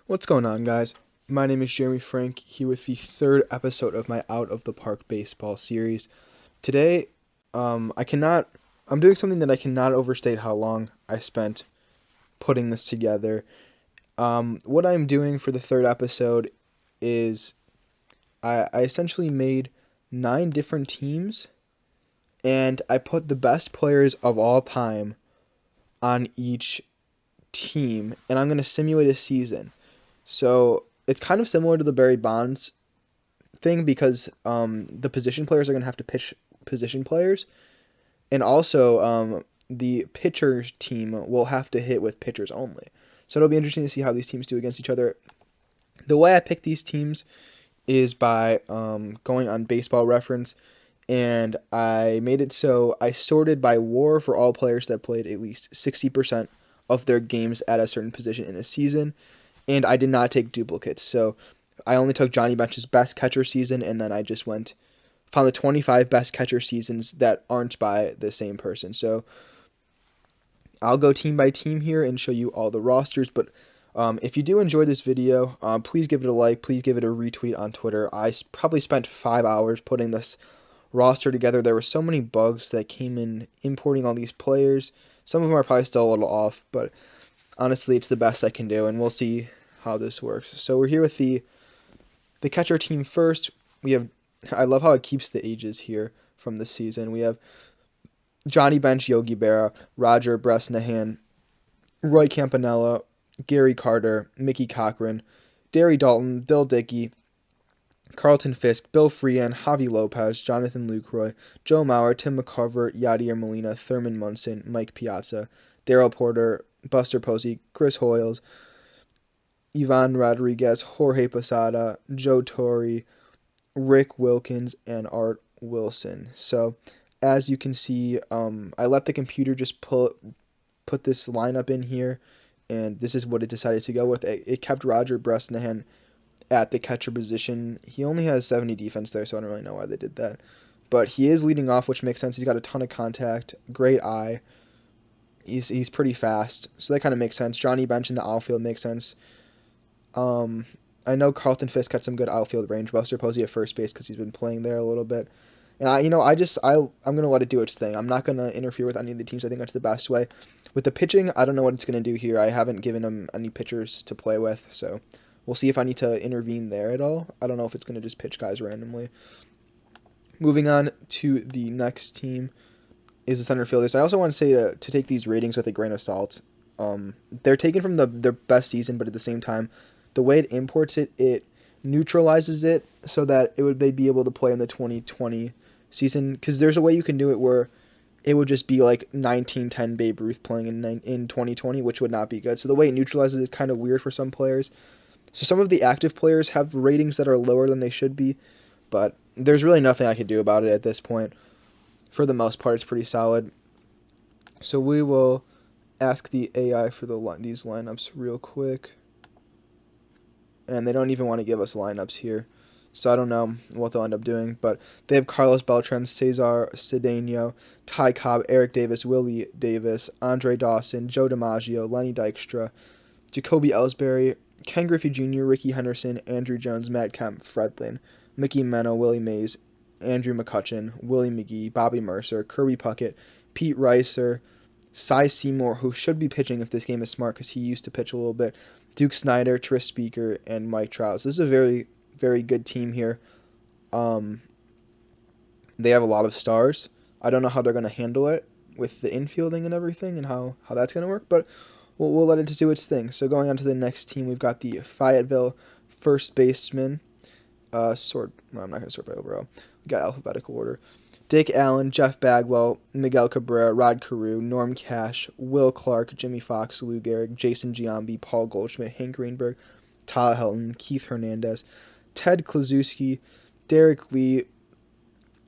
What's going on, guys? My name is Jeremy Frank, here with the third episode of my Out of the Park baseball series. Today, I'm doing something that I cannot overstate how long I spent putting this together. What I'm doing for the third episode is I essentially made 9 different teams, and I put the best players of all time on each team, and I'm going to simulate a season. So it's kind of similar to the Barry Bonds thing because the position players are going to have to pitch position players, and also the pitcher team will have to hit with pitchers only. So it'll be interesting to see how these teams do against each other. The way I pick these teams is by going on Baseball Reference, and I made it so I sorted by WAR for all players that played at least 60% of their games at a certain position in a season, and I did not take duplicates. So I only took Johnny Bench's best catcher season, and then I just found the 25 best catcher seasons that aren't by the same person. So I'll go team by team here and show you all the rosters, but if you do enjoy this video, please give it a like, please give it a retweet on Twitter. I probably spent 5 hours putting this roster together. There were so many bugs that came in importing all these players. Some of them are probably still a little off, but honestly, it's the best I can do, and we'll see how this works. So we're here with the catcher team first. I love how it keeps the ages here from this season. We have Johnny Bench, Yogi Berra, Roger Bresnahan, Roy Campanella, Gary Carter, Mickey Cochran, Derry Dalton, Bill Dickey, Carlton Fisk, Bill Freehan, Javi Lopez, Jonathan Lucroy, Joe Mauer, Tim McCarver, Yadier Molina, Thurman Munson, Mike Piazza, Darrell Porter, Buster Posey, Chris Hoyles, Ivan Rodriguez, Jorge Posada, Joe Torre, Rick Wilkins, and Art Wilson. So as you can see, I let the computer just put this lineup in here, and this is what it decided to go with. It kept Roger Bresnahan at the catcher position. He only has 70 defense there, so I don't really know why they did that. But he is leading off, which makes sense. He's got a ton of contact, great eye. He's pretty fast, so that kind of makes sense. Johnny Bench in the outfield makes sense. I know Carlton Fisk had some good outfield range. Buster Posey at first base because he's been playing there a little bit. And I'm gonna let it do its thing. I'm not gonna interfere with any of the teams. I think that's the best way. With the pitching, I don't know what it's gonna do here. I haven't given him any pitchers to play with, so we'll see if I need to intervene there at all. I don't know if it's gonna just pitch guys randomly. Moving on to the next team is the center fielders. I also want to say to take these ratings with a grain of salt. They're taken from their best season, but at the same time, the way it imports it, it neutralizes it so that they'd be able to play in the 2020 season. Because there's a way you can do it where it would just be like 1910 Babe Ruth playing in 2020, which would not be good. So the way it neutralizes it is kind of weird for some players. So some of the active players have ratings that are lower than they should be, but there's really nothing I can do about it at this point. For the most part, it's pretty solid. So we will ask the AI for these lineups real quick. And they don't even want to give us lineups here. So I don't know what they'll end up doing. But they have Carlos Beltran, Cesar Cedeno, Ty Cobb, Eric Davis, Willie Davis, Andre Dawson, Joe DiMaggio, Lenny Dykstra, Jacoby Ellsbury, Ken Griffey Jr., Ricky Henderson, Andrew Jones, Matt Kemp, Fred Lynn, Mickey Meno, Willie Mays, Andrew McCutcheon, Willie McGee, Bobby Mercer, Kirby Puckett, Pete Reiser, Cy Seymour, who should be pitching if this game is smart because he used to pitch a little bit, Duke Snyder, Tris Speaker, and Mike Trout. So this is a very, very good team here. They have a lot of stars. I don't know how they're going to handle it with the infielding and everything and how that's going to work, but we'll let it just do its thing. So going on to the next team, we've got the Fayetteville first baseman. I'm not going to sort by overall. We got alphabetical order. Dick Allen, Jeff Bagwell, Miguel Cabrera, Rod Carew, Norm Cash, Will Clark, Jimmy Fox, Lou Gehrig, Jason Giambi, Paul Goldschmidt, Hank Greenberg, Todd Helton, Keith Hernandez, Ted Kluszewski, Derek Lee,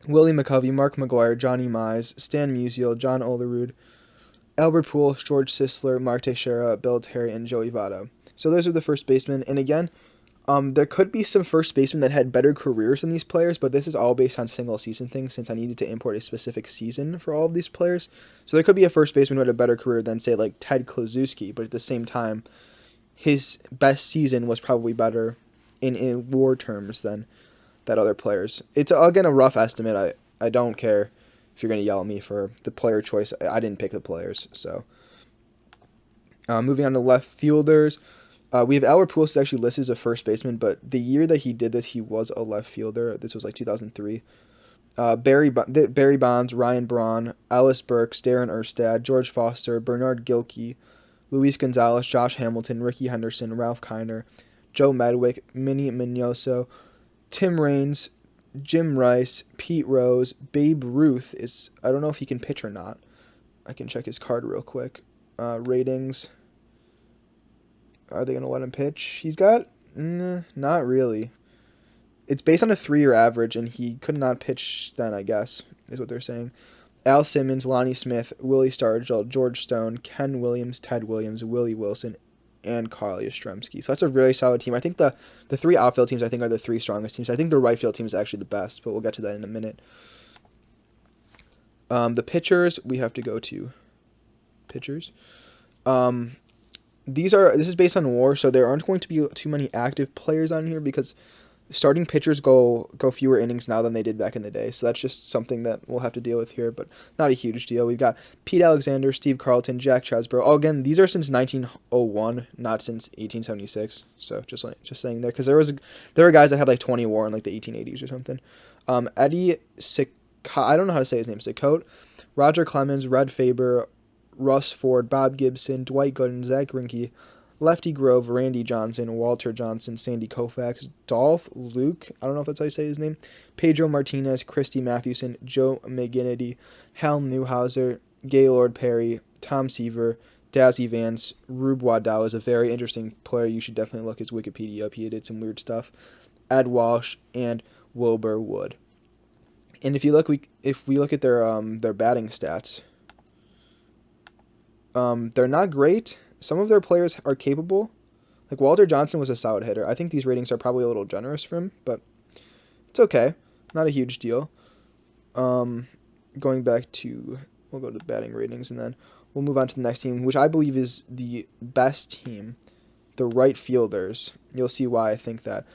Willie McCovey, Mark McGuire, Johnny Mize, Stan Musial, John Olerud, Albert Pujols, George Sisler, Mark Teixeira, Bill Terry, and Joey Votto. So those are the first basemen. And again, there could be some first basemen that had better careers than these players, but this is all based on single season things since I needed to import a specific season for all of these players. So there could be a first baseman who had a better career than, say, like Ted Kluszewski, but at the same time, his best season was probably better in WAR terms than that other players. It's again a rough estimate. I don't care if you're gonna yell at me for the player choice. I didn't pick the players. So moving on to left fielders, we have Albert Pujols is actually listed as a first baseman, but the year that he did this, he was a left fielder. This was like 2003. Barry Bonds, Ryan Braun, Ellis Burks, Darren Erstad, George Foster, Bernard Gilkey, Luis Gonzalez, Josh Hamilton, Ricky Henderson, Ralph Kiner, Joe Medwick, Minnie Minoso, Tim Raines, Jim Rice, Pete Rose, Babe Ruth is, I don't know if he can pitch or not. I can check his card real quick. Ratings. Are they going to let him pitch? He's got, not really. It's based on a 3-year average, and he could not pitch then, I guess, is what they're saying. Al Simmons, Lonnie Smith, Willie Stargell, George Stone, Ken Williams, Ted Williams, Willie Wilson, and Carl Yastrzemski. So that's a really solid team. I think the 3 outfield teams, I think, are the 3 strongest teams. I think the right field team is actually the best, but we'll get to that in a minute. The pitchers, we have to go to pitchers. This is based on WAR, so there aren't going to be too many active players on here because starting pitchers go fewer innings now than they did back in the day. So that's just something that we'll have to deal with here, but not a huge deal. We've got Pete Alexander, Steve Carlton, Jack Chesborough. Oh, again, these are since 1901, not since 1876. So just saying there, because there were guys that had like 20 WAR in like the 1880s or something. Eddie I don't know how to say his name. Sicote, Roger Clemens, Red Faber, Russ Ford, Bob Gibson, Dwight Gooden, Zach Greinke, Lefty Grove, Randy Johnson, Walter Johnson, Sandy Koufax, Dolph Luke, I don't know if that's how you say his name, Pedro Martinez, Christy Mathewson, Joe McGinnity, Hal Newhouser, Gaylord Perry, Tom Seaver, Dazzy Vance, Rube Waddell is a very interesting player. You should definitely look his Wikipedia up. He did some weird stuff. Ed Walsh and Wilbur Wood. And if we look at their batting stats, they're not great. Some of their players are capable. Like Walter Johnson was a solid hitter. I think these ratings are probably a little generous for him, but it's okay. Not a huge deal. Going back to, we'll go to the batting ratings and then we'll move on to the next team, which I believe is the best team, the right fielders. You'll see why I think that.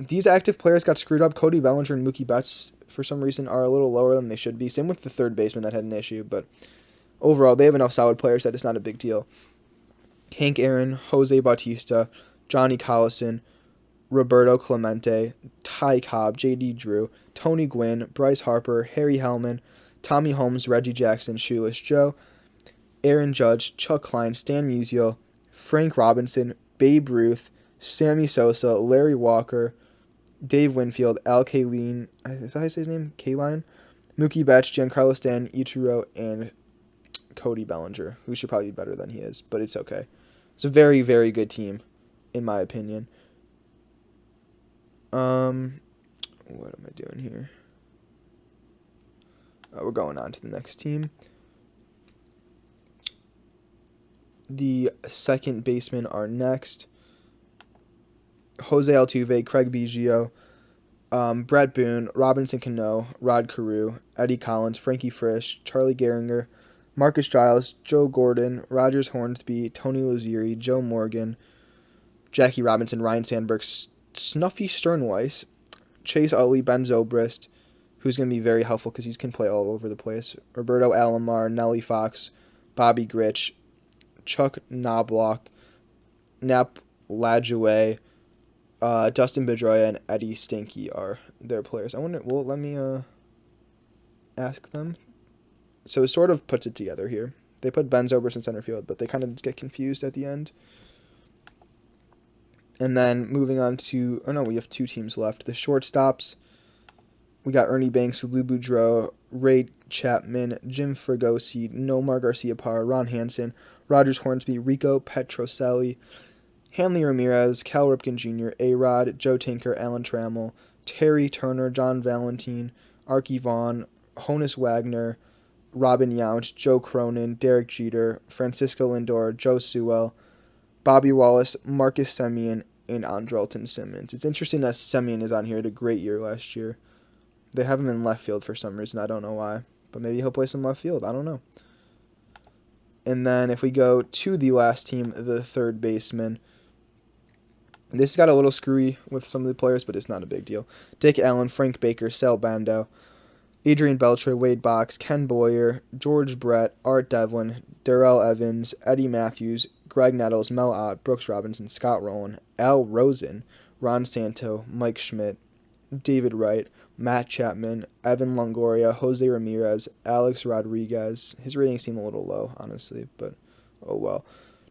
These active players got screwed up. Cody Bellinger and Mookie Betts, for some reason, are a little lower than they should be. Same with the third baseman that had an issue, but overall, they have enough solid players that it's not a big deal. Hank Aaron, Jose Bautista, Johnny Collison, Roberto Clemente, Ty Cobb, J.D. Drew, Tony Gwynn, Bryce Harper, Harry Hellman, Tommy Holmes, Reggie Jackson, Shoeless Joe, Aaron Judge, Chuck Klein, Stan Musial, Frank Robinson, Babe Ruth, Sammy Sosa, Larry Walker, Dave Winfield, Al Kaline, is that how you say his name? Kaline? Mookie Betts, Giancarlo Stanton, Ichiro, and Cody Bellinger, who should probably be better than he is, but it's okay. It's a very, very good team, in my opinion. What am I doing here? We're going on to the next team. The second basemen are next. Jose Altuve, Craig Biggio, Brett Boone, Robinson Cano, Rod Carew, Eddie Collins, Frankie Frisch, Charlie Gehringer, Marcus Giles, Joe Gordon, Rogers Hornsby, Tony Lazzeri, Joe Morgan, Jackie Robinson, Ryan Sandberg, Snuffy Sternweiss, Chase Utley, Ben Zobrist, who's going to be very helpful because he can play all over the place, Roberto Alomar, Nellie Fox, Bobby Grich, Chuck Knobloch, Nap Lajoie, Dustin Pedroia, and Eddie Stinky are their players. I wonder, well, let me ask them. So it sort of puts it together here. They put Ben Zobrist in center field, but they kind of get confused at the end. And then moving on to, we have 2 teams left. The shortstops, we got Ernie Banks, Lou Boudreau, Ray Chapman, Jim Fregosi, Nomar Garciaparra, Ron Hansen, Rogers Hornsby, Rico Petrocelli, Hanley Ramirez, Cal Ripken Jr., A-Rod, Joe Tinker, Alan Trammell, Terry Turner, John Valentine, Archie Vaughn, Honus Wagner, Robin Yount, Joe Cronin, Derek Jeter, Francisco Lindor, Joe Sewell, Bobby Wallace, Marcus Semien, and Andrelton Simmons. It's interesting that Semien is on here. He had a great year last year. They have him in left field for some reason. I don't know why. But maybe he'll play some left field. I don't know. And then if we go to the last team, the third baseman, this got a little screwy with some of the players, but it's not a big deal. Dick Allen, Frank Baker, Sal Bando, Adrian Beltre, Wade Box, Ken Boyer, George Brett, Art Devlin, Darrell Evans, Eddie Matthews, Greg Nettles, Mel Ott, Brooks Robinson, Scott Rowland, Al Rosen, Ron Santo, Mike Schmidt, David Wright, Matt Chapman, Evan Longoria, Jose Ramirez, Alex Rodriguez. His ratings seem a little low, honestly, but oh well.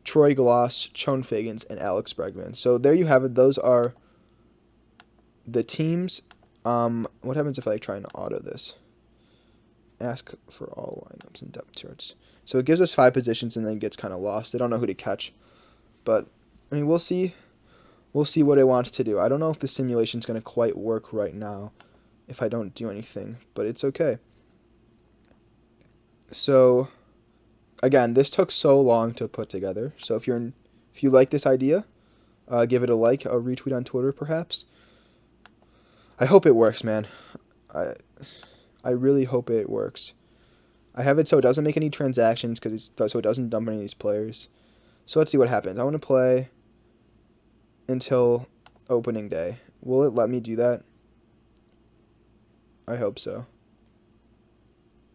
Troy Gloss, Chone Fagans, and Alex Bregman. So there you have it. Those are the teams. What happens if I try and auto this? Ask for all lineups and depth charts. So it gives us 5 positions and then gets kind of lost. They don't know who to catch. But, I mean, we'll see. We'll see what it wants to do. I don't know if the simulation's going to quite work right now if I don't do anything, but it's okay. So, again, this took so long to put together. So if you like this idea, give it a like, a retweet on Twitter perhaps. I hope it works, man. I really hope it works. I have it so it doesn't make any transactions so it doesn't dump any of these players. So let's see what happens. I want to play until opening day. Will it let me do that? I hope so.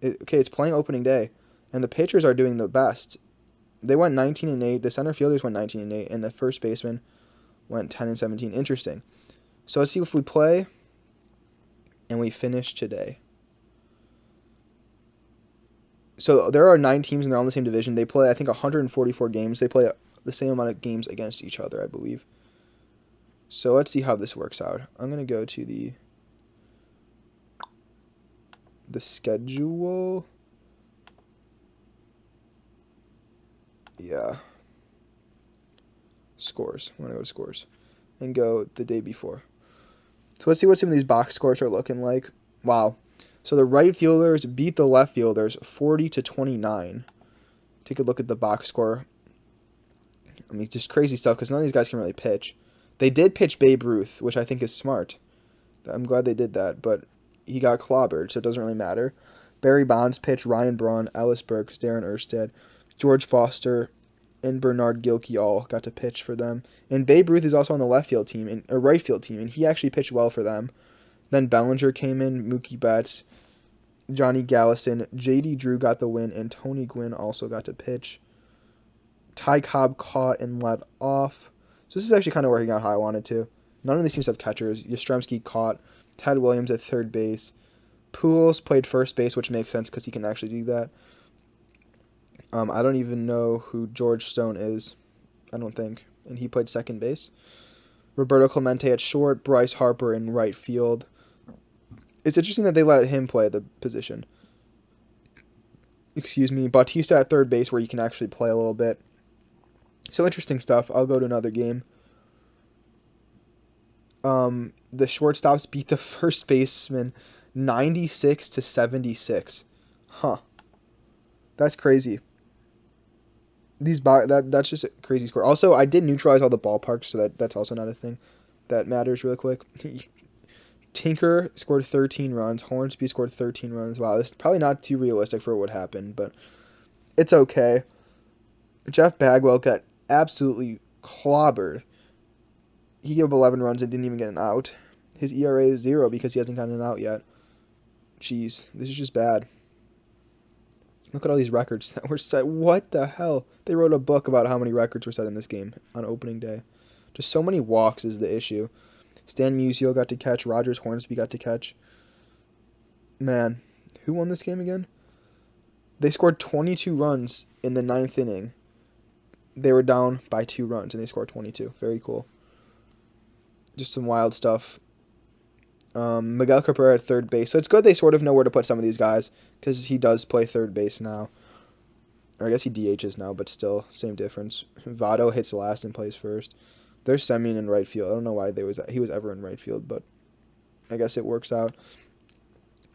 Okay, it's playing opening day, and the pitchers are doing the best. They went 19-8. The center fielders went 19-8, and the first baseman went 10-17. Interesting. So let's see if we play, and we finish today. So there are 9 teams, and they're all in the same division. They play, I think, 144 games. They play the same amount of games against each other, I believe. So let's see how this works out. I'm going to go to the schedule. Yeah. Scores. I'm going to go to scores. And go the day before. So let's see what some of these box scores are looking like. Wow. So the right fielders beat the left fielders 40-29. Take a look at the box score. I mean, just crazy stuff because none of these guys can really pitch. They did pitch Babe Ruth, which I think is smart. I'm glad they did that, but he got clobbered, so it doesn't really matter. Barry Bonds pitched, Ryan Braun, Ellis Burks, Darren Erstad, George Foster, and Bernard Gilkey all got to pitch for them. And Babe Ruth is also on the left field team, and a right field team, and he actually pitched well for them. Then Bellinger came in, Mookie Betts, Johnny Gallison, J.D. Drew got the win, and Tony Gwynn also got to pitch. Ty Cobb caught and led off. So this is actually kind of working out how I wanted to. None of these teams have catchers. Yastrzemski caught. Ted Williams at third base. Pujols played first base, which makes sense because he can actually do that. I don't even know who George Stone is. I don't think. And he played second base. Roberto Clemente at short. Bryce Harper in right field. It's interesting that they let him play the position. Excuse me. Bautista at third base where you can actually play a little bit. So interesting stuff. I'll go to another game. The shortstops beat the first baseman 96-76. Huh. That's crazy. That's just a crazy score. Also, I did neutralize all the ballparks, so that's also not a thing that matters real quick. Tinker scored 13 runs. Hornsby scored 13 runs. Wow, this is probably not too realistic for what would happen, but it's okay. Jeff Bagwell got absolutely clobbered. He gave up 11 runs and didn't even get an out. His ERA is 0 because he hasn't gotten an out yet. Jeez, this is just bad. Look at all these records that were set. What the hell? They wrote a book about how many records were set in this game on opening day. Just so many walks is the issue. Stan Musial got to catch. Rogers Hornsby got to catch. Man, who won this game again? They scored 22 runs in the 9th inning. They were down by 2 runs, and they scored 22. Very cool. Just some wild stuff. Miguel Cabrera at third base. So it's good they sort of know where to put some of these guys, because he does play third base now. Or I guess he DHs now, but still, same difference. Votto hits last and plays first. There's Semien in right field. I don't know why he was ever in right field, but I guess it works out.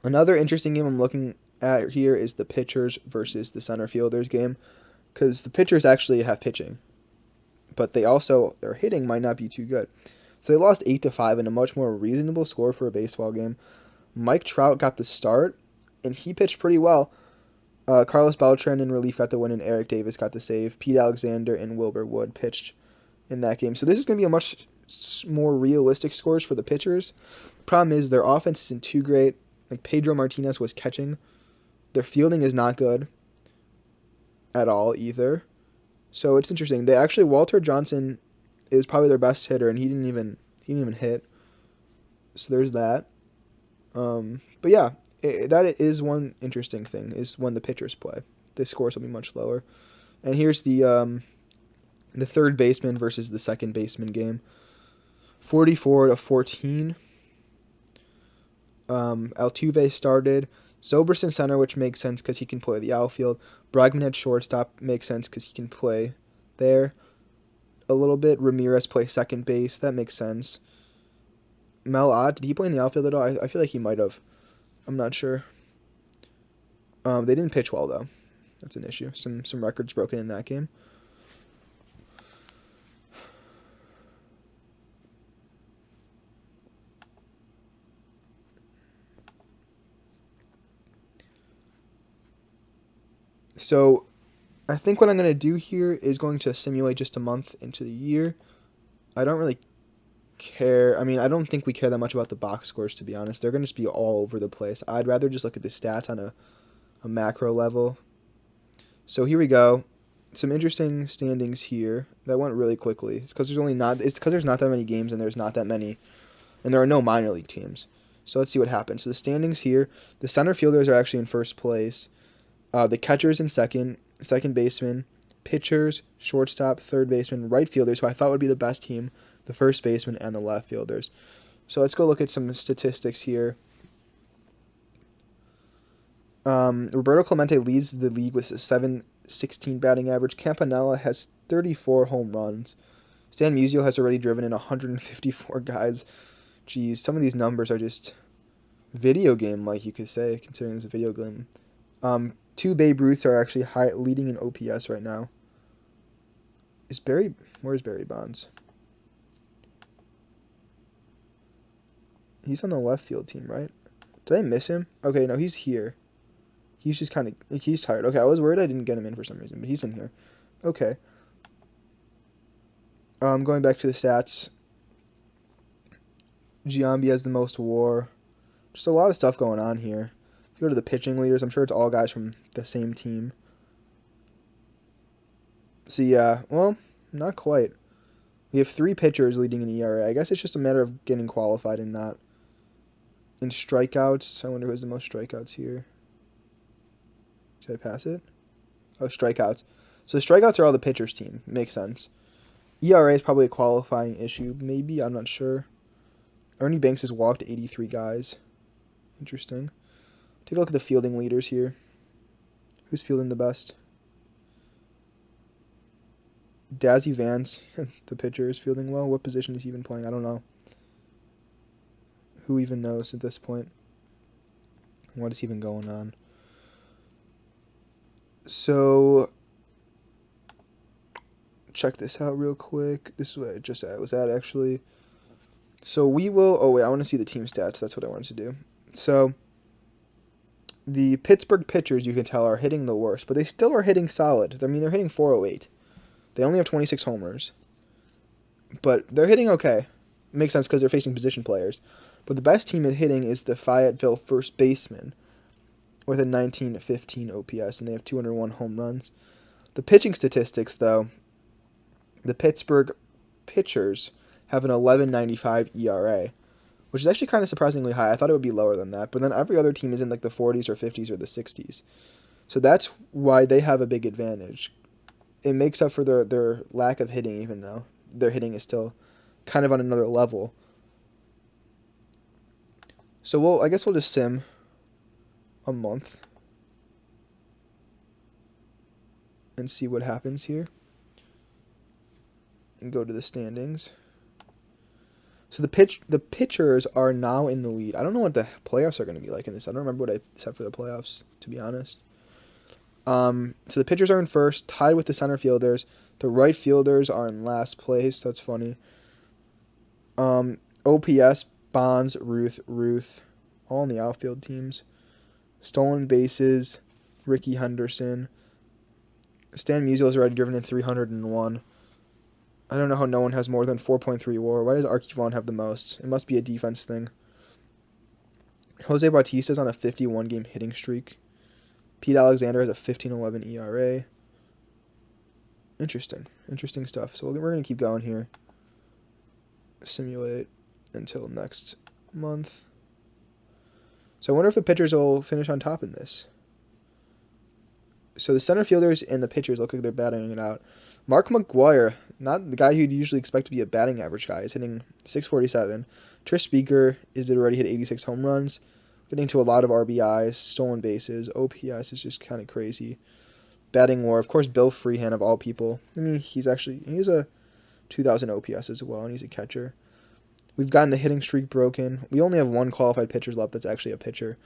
Another interesting game I'm looking at here is the pitchers versus the center fielders game, because the pitchers actually have pitching, but their hitting might not be too good. So they lost 8-5 in a much more reasonable score for a baseball game. Mike Trout got the start, and he pitched pretty well. Carlos Beltran in relief got the win, and Eric Davis got the save. Pete Alexander and Wilbur Wood pitched in that game. So this is going to be a much more realistic scores for the pitchers. Problem is their offense isn't too great. Like Pedro Martinez was catching. Their fielding is not good at all either. So it's interesting. They actually Walter Johnson is probably their best hitter, and he didn't even hit. So there's that. But yeah, that is one interesting thing is when the pitchers play, the scores will be much lower. And here's the third baseman versus the second baseman game. 44-14. Altuve started. Zobrist in center, which makes sense because he can play the outfield. Bregman at shortstop makes sense because he can play there a little bit. Ramirez plays second base. That makes sense. Mel Ott, did he play in the outfield at all? I feel like he might have. I'm not sure. They didn't pitch well, though. That's an issue. Some records broken in that game. So I think what I'm going to do here is going to simulate just a month into the year. I don't really care. I mean, I don't think we care that much about the box scores, to be honest. They're going to just be all over the place. I'd rather just look at the stats on a macro level. So here we go. Some interesting standings here that went really quickly. It's because there's not that many games and there's not that many, and there are no minor league teams. So let's see what happens. So the standings here, the center fielders are actually in first place. The catchers in second baseman, pitchers, shortstop, third baseman, right fielders, who I thought would be the best team, the first baseman, and the left fielders. So let's go look at some statistics here. Roberto Clemente leads the league with a 7.16 batting average. Campanella has 34 home runs. Stan Musial has already driven in 154 guys. Geez, some of these numbers are just video game-like, you could say, considering it's a video game. Two Babe Ruths are actually leading in OPS right now. Where's Barry Bonds? He's on the left field team, right? Did I miss him? Okay, no, he's here. He's just he's tired. Okay, I was worried I didn't get him in for some reason, but he's in here. Okay. Going back to the stats. Giambi has the most WAR. Just a lot of stuff going on here. If you go to the pitching leaders, I'm sure it's all guys from the same team. So yeah, well, not quite. We have 3 pitchers leading in ERA. I guess it's just a matter of getting qualified and not. In strikeouts, I wonder who has the most strikeouts here. Should I pass it? Oh, strikeouts. So strikeouts are all the pitchers' team. Makes sense. ERA is probably a qualifying issue. Maybe, I'm not sure. Ernie Banks has walked 83 guys. Interesting. Take a look at the fielding leaders here. Who's fielding the best? Dazzy Vance, the pitcher, is fielding well. What position is he even playing? I don't know. Who even knows at this point? What is even going on? So, check this out real quick. This is what I just was at, actually. So we will... Oh, wait, I want to see the team stats. That's what I wanted to do. So, the Pittsburgh pitchers, you can tell, are hitting the worst, but they still are hitting solid. I mean, they're hitting 408. They only have 26 homers. But they're hitting okay. It makes sense because they're facing position players. But the best team at hitting is the Fayetteville first baseman with a 1915 OPS, and they have 201 home runs. The pitching statistics, though, the Pittsburgh pitchers have an 11.95 ERA, which is actually kind of surprisingly high. I thought it would be lower than that, but then every other team is in like the 40s or 50s or the 60s. So that's why they have a big advantage. It makes up for their lack of hitting, even though their hitting is still kind of on another level. So I guess we'll just sim a month and see what happens here. And go to the standings. So the pitchers are now in the lead. I don't know what the playoffs are going to be like in this. I don't remember what I set for the playoffs, to be honest. So the pitchers are in first, tied with the center fielders. The right fielders are in last place. That's funny. OPS, Bonds, Ruth, all in the outfield teams. Stolen bases, Ricky Henderson. Stan Musial's already driven in 301. I don't know how no one has more than 4.3 WAR. Why does Archie Vaughn have the most? It must be a defense thing. Jose Bautista's on a 51-game hitting streak. Pete Alexander has a 15.11 ERA. Interesting stuff. So we're going to keep going here. Simulate until next month. So I wonder if the pitchers will finish on top in this. So the center fielders and the pitchers look like they're batting it out. Mark McGuire, not the guy who'd usually expect to be a batting average guy, is hitting 647. Tris Speaker is already hit 86 home runs, getting to a lot of RBIs, stolen bases. OPS is just kind of crazy. Batting WAR, of course, Bill Freehan of all people. I mean, he's a 2,000 OPS as well, and he's a catcher. We've gotten the hitting streak broken. We only have one qualified pitcher left that's actually a pitcher,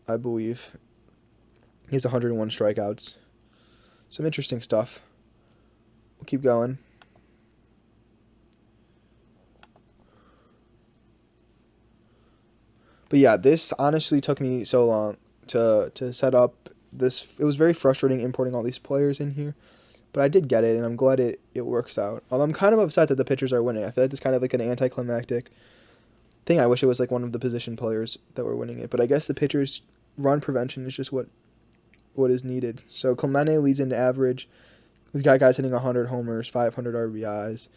I believe. He has 101 strikeouts. Some interesting stuff. We'll keep going. But yeah, this honestly took me so long to set up this. It was very frustrating importing all these players in here. But I did get it, and I'm glad it works out. Although I'm kind of upset that the pitchers are winning. I feel like it's kind of like an anticlimactic thing. I wish it was like one of the position players that were winning it. But I guess the pitchers' run prevention is just what is needed. So Clemente leads into average. We've got guys hitting 100 homers, 500 RBIs.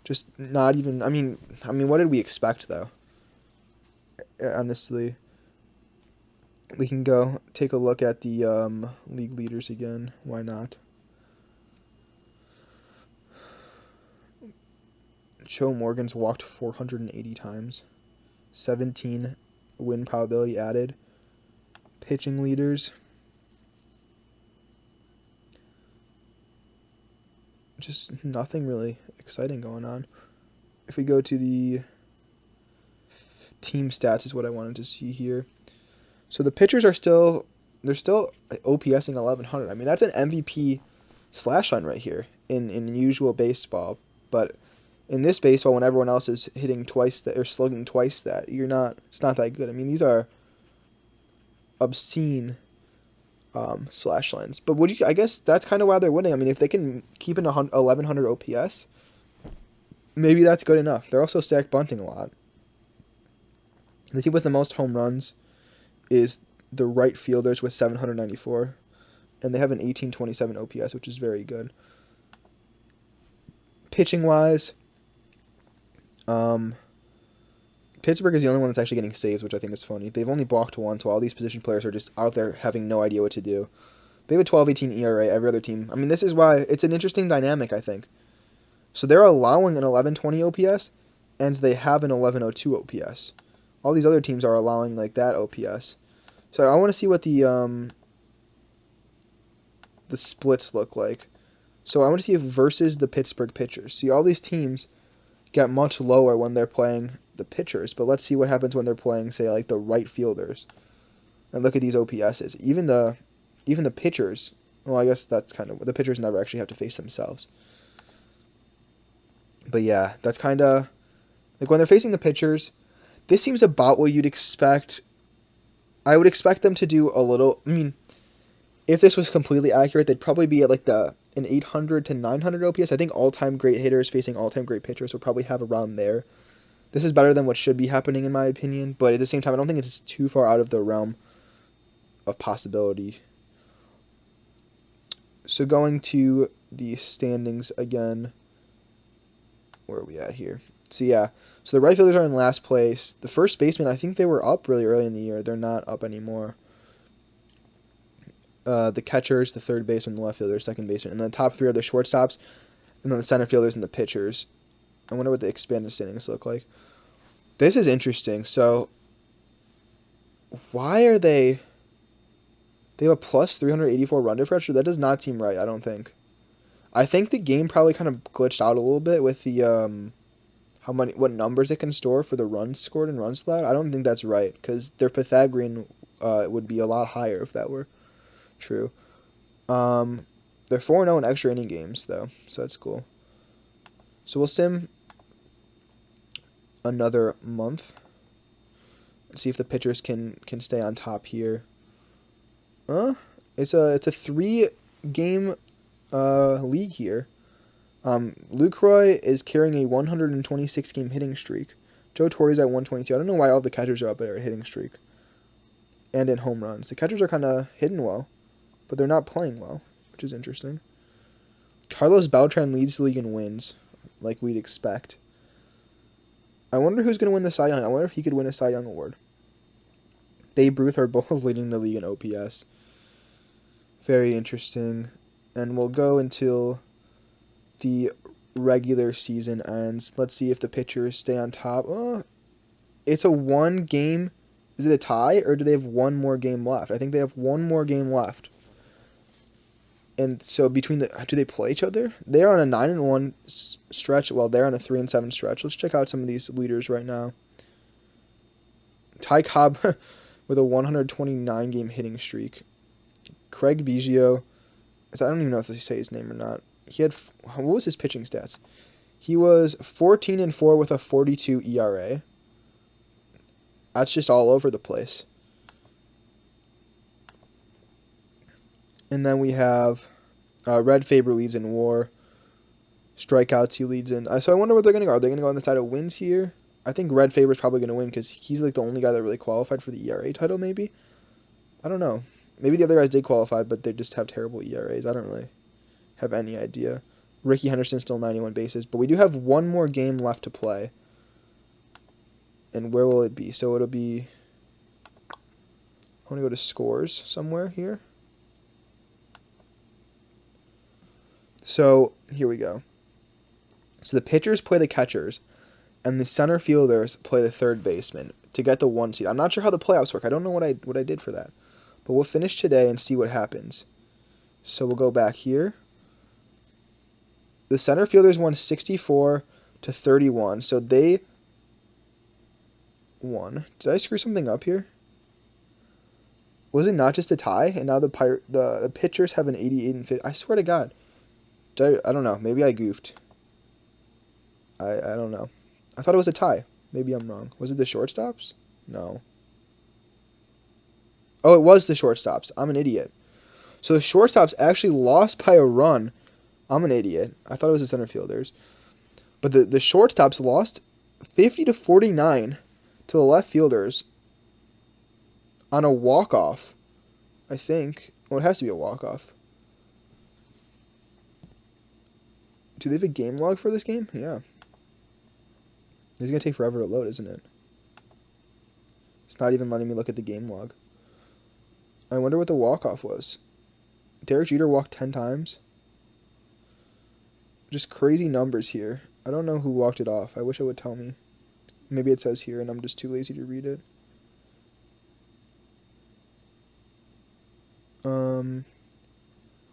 Just not even. I mean, what did we expect though? Honestly, we can go take a look at the league leaders again. Why not? Joe Morgan's walked 480 times. 17 win probability added. Pitching leaders. Just nothing really exciting going on. If we go to the team stats is what I wanted to see here. So the pitchers are still OPSing 1100. I mean, that's an MVP slash line right here in usual baseball. But in this baseball, when everyone else is hitting twice that or slugging twice that, it's not that good. I mean, these are obscene slash lines. But I guess that's kind of why they're winning. I mean, if they can keep an 1100 OPS, maybe that's good enough. They're also stacked bunting a lot. The team with the most home runs is the right fielders with 794, and they have an 1827 OPS, which is very good. Pitching wise, Pittsburgh is the only one that's actually getting saves, which I think is funny. They've only balked one, so all these position players are just out there having no idea what to do. They have a 12.18 ERA, every other team. I mean, this is why it's an interesting dynamic, I think. So they're allowing an 1120 OPS, and they have an 1102 OPS. All these other teams are allowing like that OPS. So I want to see what the splits look like. So I want to see if versus the Pittsburgh pitchers. See, all these teams get much lower when they're playing the pitchers, but let's see what happens when they're playing, say, like the right fielders. And look at these OPSs. Even the pitchers. Well, I guess that's kind of the pitchers never actually have to face themselves. But yeah, that's kind of like when they're facing the pitchers. This seems about what you'd expect. I would expect them to do a little. I mean, if this was completely accurate, they'd probably be at like an 800 to 900 OPS. I think all-time great hitters facing all-time great pitchers will probably have around there. This is better than what should be happening in my opinion, but at the same time, I don't think it's too far out of the realm of possibility. So going to the standings again. Where are we at here? So yeah, so the right fielders are in last place. The first baseman, I think they were up really early in the year. They're not up anymore. The catchers, the third baseman, the left fielder, second baseman, and then the top three are the shortstops, and then the center fielders and the pitchers. I wonder what the expanded standings look like. This is interesting. So, why are they? They have a plus 384 run differential. That does not seem right. I don't think. I think the game probably kind of glitched out a little bit with the what numbers it can store for the runs scored and runs allowed. I don't think that's right because their Pythagorean would be a lot higher if that were true. They're 4-0 in extra inning games though, so that's cool. So we'll sim another month. See if the pitchers can stay on top here. Uh, it's a 3 game league here. Lucroy is carrying a 126 game hitting streak. Joe Torre's at 122. I don't know why all the catchers are up at a hitting streak. And in home runs. The catchers are kind of hitting well, but they're not playing well, which is interesting. Carlos Beltran leads the league in wins, like we'd expect. I wonder who's going to win the Cy Young. I wonder if he could win a Cy Young award. Babe Ruth are both leading the league in OPS. Very interesting. And we'll go until the regular season ends. Let's see if the pitchers stay on top. It's a 1 game. Is it a tie, or do they have one more game left? I think they have one more game left. And so do they play each other? They are on a 9-1 stretch, while they're on a 3-7 stretch. Let's check out some of these leaders right now. Ty Cobb with a 129 game hitting streak. Craig Biggio, I don't even know if they say his name or not. What was his pitching stats? He was 14-4 with a 42 ERA. That's just all over the place. And then we have Red Faber leads in WAR. Strikeouts he leads in. So I wonder what they're going to go. Are they going to go on the side of wins here? I think Red Faber's probably going to win because he's like the only guy that really qualified for the ERA title, maybe? I don't know. Maybe the other guys did qualify, but they just have terrible ERAs. I don't really have any idea. Ricky Henderson still 91 bases, but we do have one more game left to play. And where will it be? So it'll be... I want to go to scores somewhere here. So here we go. So the pitchers play the catchers, and the center fielders play the third baseman to get the 1 seed. I'm not sure how the playoffs work. I don't know what I did for that. But we'll finish today and see what happens. So we'll go back here. The center fielders won 64-31, so they won. Did I screw something up here? Was it not just a tie? And now the pitchers have an 88 and 50. I swear to God. I don't know. Maybe I goofed. I don't know. I thought it was a tie. Maybe I'm wrong. Was it the shortstops? No. Oh, it was the shortstops. I'm an idiot. So the shortstops actually lost by a run. I'm an idiot. I thought it was the center fielders. But the shortstops lost 50-49 to the left fielders on a walk-off, I think. Well, it has to be a walk-off. Do they have a game log for this game? Yeah. It's going to take forever to load, isn't it? It's not even letting me look at the game log. I wonder what the walk-off was. Derek Jeter walked 10 times. Just crazy numbers here. I don't know who walked it off. I wish it would tell me. Maybe it says here and I'm just too lazy to read it.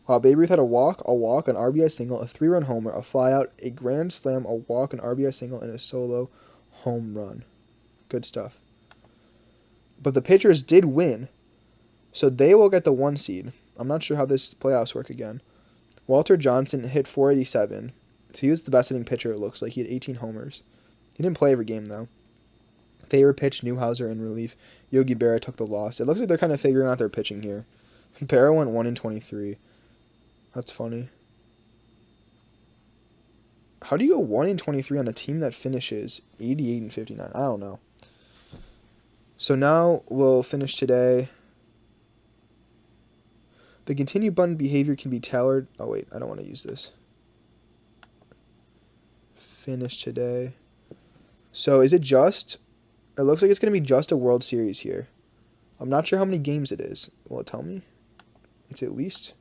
Wow, Babe Ruth had a walk, an RBI single, a 3-run homer, a flyout, a grand slam, a walk, an RBI single, and a solo home run. Good stuff. But the pitchers did win, so they will get the 1 seed. I'm not sure how this playoffs work again. Walter Johnson hit 487, so he was the best hitting pitcher, it looks like. He had 18 homers. He didn't play every game, though. Favorite pitch, Newhouser in relief. Yogi Berra took the loss. It looks like they're kind of figuring out their pitching here. Berra went 1-23. That's funny. How do you go 1-23 on a team that finishes 88-59? I don't know. So now we'll finish today. The continued bunt behavior can be tailored. Oh, wait. I don't want to use this. Finish today. So is it just... It looks like it's going to be just a World Series here. I'm not sure how many games it is. Will it tell me? It's at least...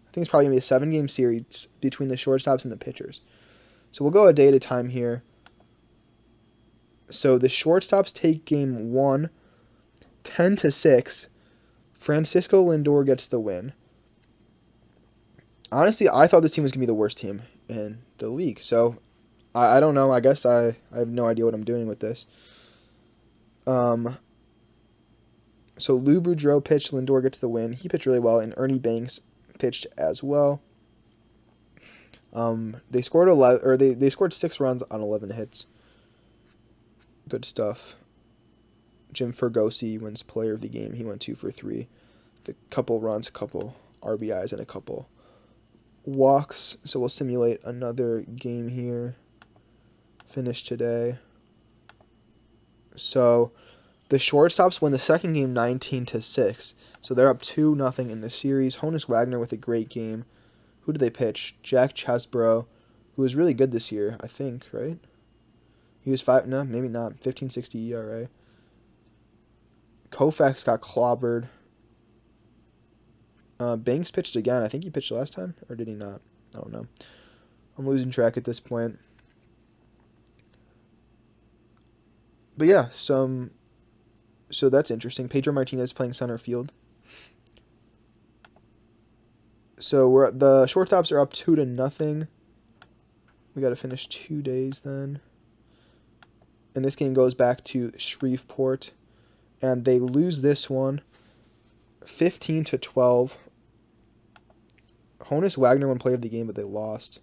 I think it's probably going to be a 7-game series between the shortstops and the pitchers. So we'll go a day at a time here. So the shortstops take game 1, 10-6. Francisco Lindor gets the win. Honestly, I thought this team was going to be the worst team in the league. So I don't know. I guess I have no idea what I'm doing with this. So Lou Boudreau pitched. Lindor gets the win. He pitched really well, and Ernie Banks pitched as well. They scored 11, or they scored 6 runs on 11 hits. Good stuff. Jim Fergosi wins Player of the Game. He went 2 for 3. the couple runs, a couple RBIs, and a couple walks. So we'll simulate another game here. Finish today. So the shortstops win the second game 19-6. So they're up 2-0 in the series. Honus Wagner with a great game. Who did they pitch? Jack Chesborough, who was really good this year, I think, right? He was maybe not. 15.60 ERA. Koufax got clobbered. Banks pitched again. I think he pitched last time, or did he not? I don't know. I'm losing track at this point. But yeah, so that's interesting. Pedro Martinez playing center field. So the shortstops are up 2-0. We got to finish 2 days then. And this game goes back to Shreveport, and they lose this one 15-12. Honus Wagner won play of the game, but they lost.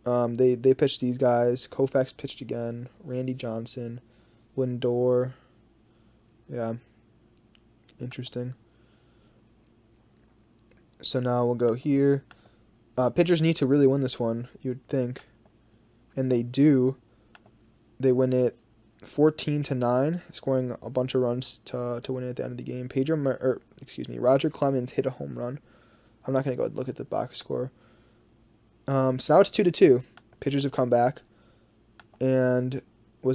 They pitched these guys. Koufax pitched again. Randy Johnson, Lindor. Yeah, interesting. So now we'll go here. Pitchers need to really win this one, you would think, and they do. They win it 14-9, scoring a bunch of runs to win it at the end of the game. Roger Clemens hit a home run. I'm not gonna go look at the box score. So now it's 2-2. Pitchers have come back, and I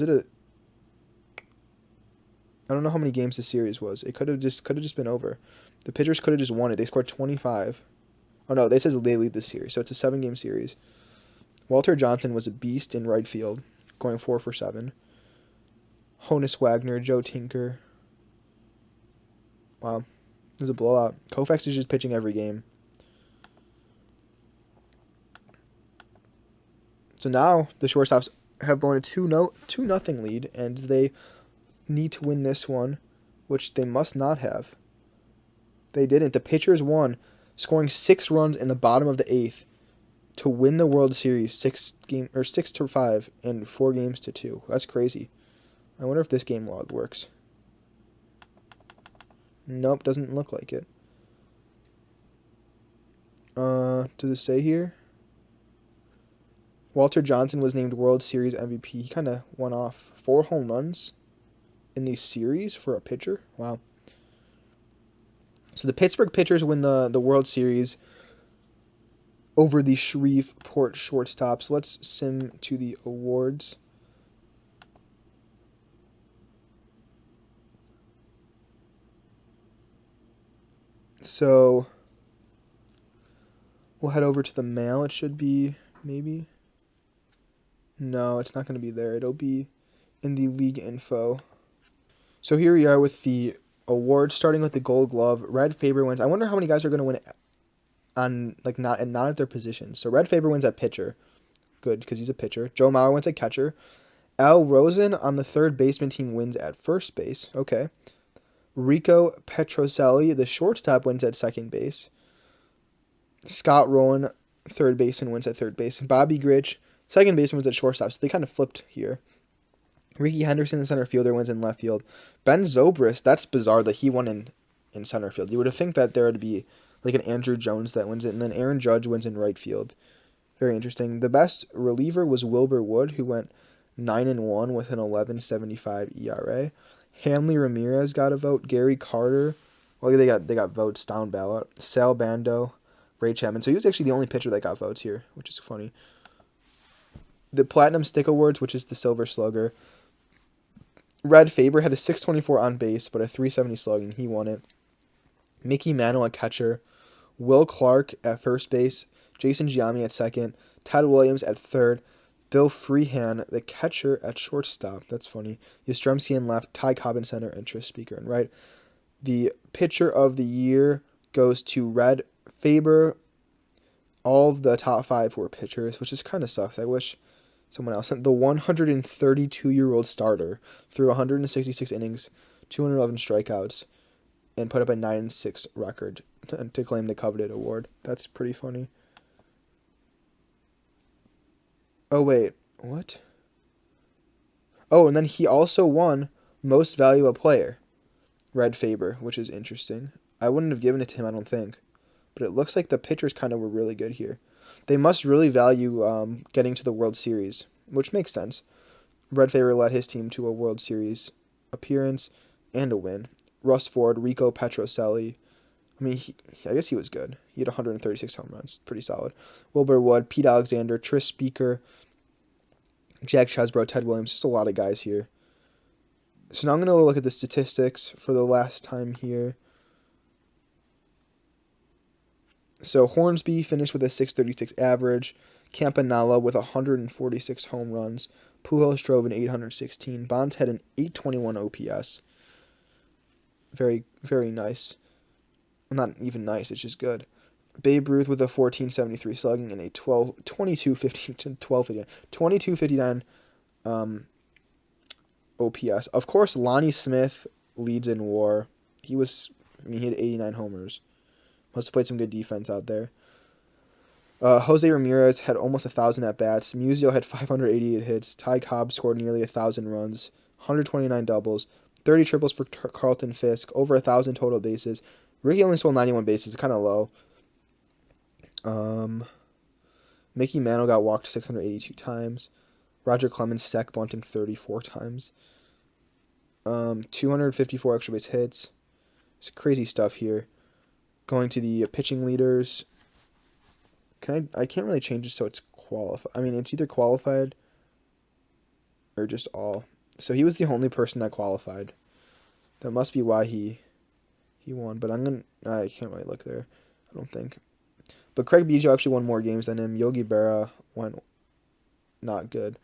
don't know how many games the series was. It could have just been over. The pitchers could have just won it. They scored 25. Oh no, they says they lead the series, so it's a 7-game series. Walter Johnson was a beast in right field, going 4 for 7. Honus Wagner, Joe Tinker. Wow, it was a blowout. Koufax is just pitching every game. So now the shortstops have blown a 2-0 lead, and they need to win this one, which they must not have. They didn't. The pitchers won, scoring 6 runs in the bottom of the 8th to win the World Series 6-5 and 4-2. That's crazy. I wonder if this game log works. Nope, doesn't look like it. Does it say here? Walter Johnson was named World Series MVP. He kind of went off 4 home runs in the series for a pitcher. Wow. So the Pittsburgh pitchers win the World Series over the Shreveport shortstops. Let's sim to the awards. So we'll head over to the mail. It should be, maybe. No, it's not going to be there. It'll be in the league info. So here we are with the awards, starting with the Gold Glove. Red Faber wins. I wonder how many guys are going to win on not at their positions. So Red Faber wins at pitcher. Good, because he's a pitcher. Joe Mauer wins at catcher. Al Rosen on the third baseman team wins at first base. Okay. Rico Petroselli, the shortstop, wins at second base. Scott Rowan, third baseman, wins at third base. Bobby Grich, second baseman, wins at shortstop. So they kind of flipped here. Ricky Henderson, the center fielder, wins in left field. Ben Zobrist, that's bizarre that he won in center field. You would have think that there would be like an Andrew Jones that wins it, and then Aaron Judge wins in right field. Very interesting. The best reliever was Wilbur Wood, who went 9-1 with an 11.75 ERA. Hanley Ramirez got a vote. Gary Carter, well, they got votes down ballot. Sal Bando, Ray Chapman. So he was actually the only pitcher that got votes here, which is funny. The Platinum Stick Awards, which is the Silver Slugger. Red Faber had a 624 on base, but a 370 slugging. He won it. Mickey Mantle at catcher. Will Clark at first base. Jason Giambi at second. Ted Williams at third. Bill Freehan, the catcher, at shortstop. That's funny. Yastrzemski in left. Ty Cobb in center. And Tris Speaker in right. The pitcher of the year goes to Red Faber. All of the top 5 were pitchers, which is kind of sucks. I wish someone else. The 132-year-old starter threw 166 innings, 211 strikeouts, and put up a 9-6 record to claim the coveted award. That's pretty funny. Oh, wait. What? Oh, and then he also won Most Valuable Player, Red Faber, which is interesting. I wouldn't have given it to him, I don't think. But it looks like the pitchers kind of were really good here. They must really value getting to the World Series, which makes sense. Red Favor led his team to a World Series appearance and a win. Russ Ford, Rico Petrocelli. I mean, I guess he was good. He had 136 home runs. Pretty solid. Wilbur Wood, Pete Alexander, Tris Speaker, Jack Chesbro, Ted Williams. Just a lot of guys here. So now I'm going to look at the statistics for the last time here. So Hornsby finished with a 636 average. Campanella with 146 home runs. Pujols drove an 816. Bonds had an 821 OPS. Very, very nice. Not even nice, it's just good. Babe Ruth with a 1473 slugging and a 2259 OPS. Of course, Lonnie Smith leads in WAR. He had 89 homers. Must have played some good defense out there. Jose Ramirez had almost 1,000 at-bats. Musial had 588 hits. Ty Cobb scored nearly 1,000 runs, 129 doubles, 30 triples for Carlton Fisk, over 1,000 total bases. Ricky only stole 91 bases, kind of low. Mickey Mantle got walked 682 times. Roger Clemens sack bunting 34 times. 254 extra base hits. It's crazy stuff here. Going to the pitching leaders. I can't really change it so it's qualified. I mean, it's either qualified or just all. So he was the only person that qualified. That must be why he won. But I can't really look there, I don't think. But Craig Biggio actually won more games than him. Yogi Berra went not good.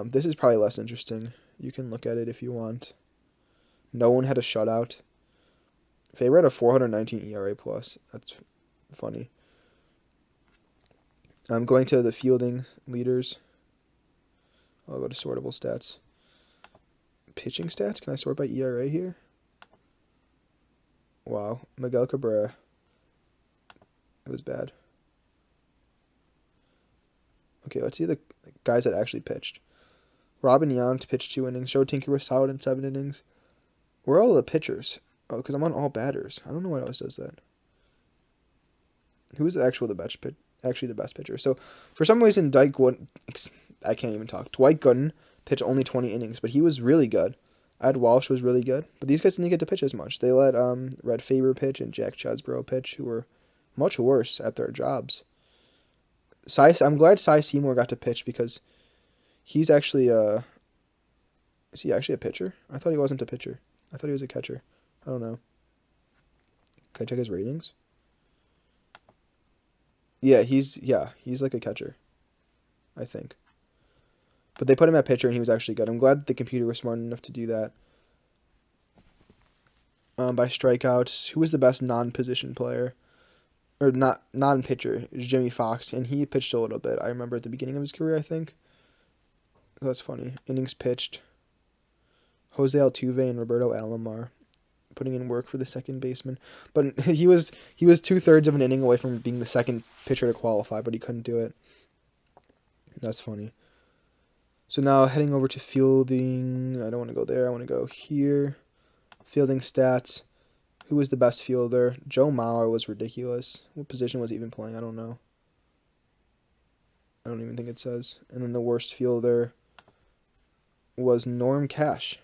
This is probably less interesting. You can look at it if you want. No one had a shutout. Faber had a 419 ERA plus. That's funny. I'm going to the fielding leaders. I'll go to sortable stats. Pitching stats? Can I sort by ERA here? Wow. Miguel Cabrera. It was bad. Okay, let's see the guys that actually pitched. Robin Yount pitched 2 innings. Joe Tinker was solid in 7 innings. Where are all the pitchers? Oh, because I'm on all batters. I don't know why it always does that. Who is actually the best pitcher? So, for some reason, Dwight Gooden pitched only 20 innings, but he was really good. Ed Walsh was really good, but these guys didn't get to pitch as much. They let Red Faber pitch and Jack Chesbro pitch, who were much worse at their jobs. I'm glad Cy Seymour got to pitch because he's actually is he actually a pitcher? I thought he wasn't a pitcher. I thought he was a catcher. I don't know. Can I check his ratings? Yeah, he's like a catcher, I think. But they put him at pitcher, and he was actually good. I'm glad that the computer was smart enough to do that. By strikeouts, who was the best non-position player? Or not non-pitcher? It was Jimmy Fox, and he pitched a little bit. I remember at the beginning of his career, I think. So that's funny. Innings pitched. Jose Altuve and Roberto Alomar putting in work for the second baseman. But he was 2/3 of an inning away from being the second pitcher to qualify, but he couldn't do it. That's funny. So now heading over to fielding. I don't want to go there. I want to go here. Fielding stats. Who was the best fielder? Joe Mauer was ridiculous. What position was he even playing? I don't know. I don't even think it says. And then the worst fielder was Norm Cash.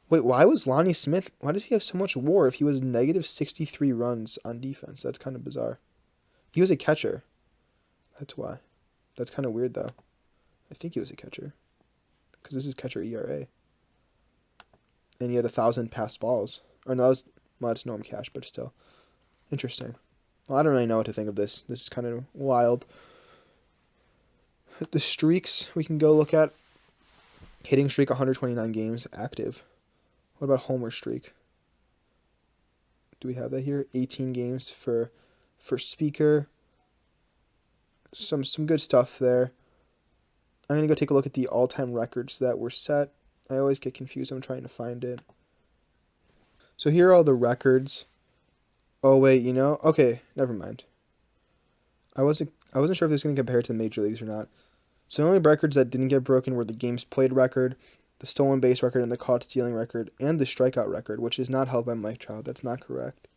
Wait, why does he have so much WAR if he was negative 63 runs on defense? That's kind of bizarre. He was a catcher. That's why. That's kind of weird, though. I think he was a catcher. Because this is catcher ERA. And he had 1,000 passed balls. Or no, that's Norm Cash, but still. Interesting. Well, I don't really know what to think of this. This is kind of wild. The streaks we can go look at. Hitting streak 129 games active. What about homer streak? Do we have that here? 18 games for Speaker. Some good stuff there. I'm going to go take a look at the all-time records that were set. I always get confused. I'm trying to find it. So here are all the records. Oh, wait, okay, never mind. I wasn't sure if this was going to compare to the major leagues or not. So the only records that didn't get broken were the games played record, the stolen base record and the caught stealing record and the strikeout record, which is not held by Mike Trout. That's not correct.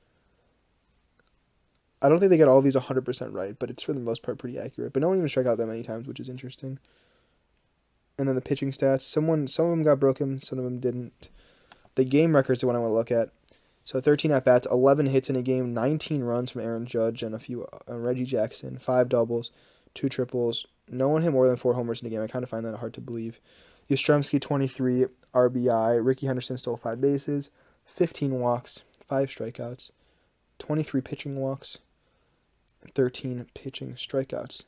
I don't think they get all of these 100% right, but it's for the most part pretty accurate. But no one even struck out that many times, which is interesting. And then the pitching stats. Some of them got broken, some of them didn't. The game records are what I want to look at. So 13 at-bats, 11 hits in a game, 19 runs from Aaron Judge and a few Reggie Jackson, 5 doubles, 2 triples. No one hit more than 4 homers in a game. I kind of find that hard to believe. Yastrzemski, 23 RBI. Ricky Henderson stole 5 bases, 15 walks, 5 strikeouts, 23 pitching walks, 13 pitching strikeouts.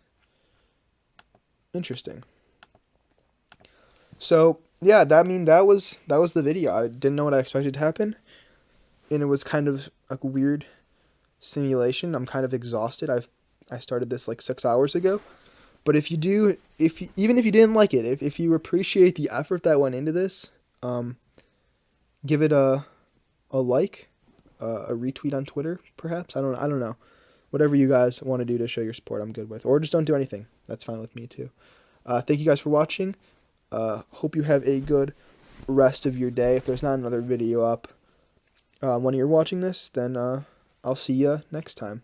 Interesting. So yeah, that was the video. I didn't know what I expected to happen, and it was kind of a weird simulation. I'm kind of exhausted. I started this like 6 hours ago, but even if you didn't like it, if you appreciate the effort that went into this, give it a like, a retweet on Twitter, perhaps. I don't know. Whatever you guys want to do to show your support, I'm good with. Or just don't do anything. That's fine with me too. Thank you guys for watching. Hope you have a good rest of your day. If there's not another video up when you're watching this, then I'll see you next time.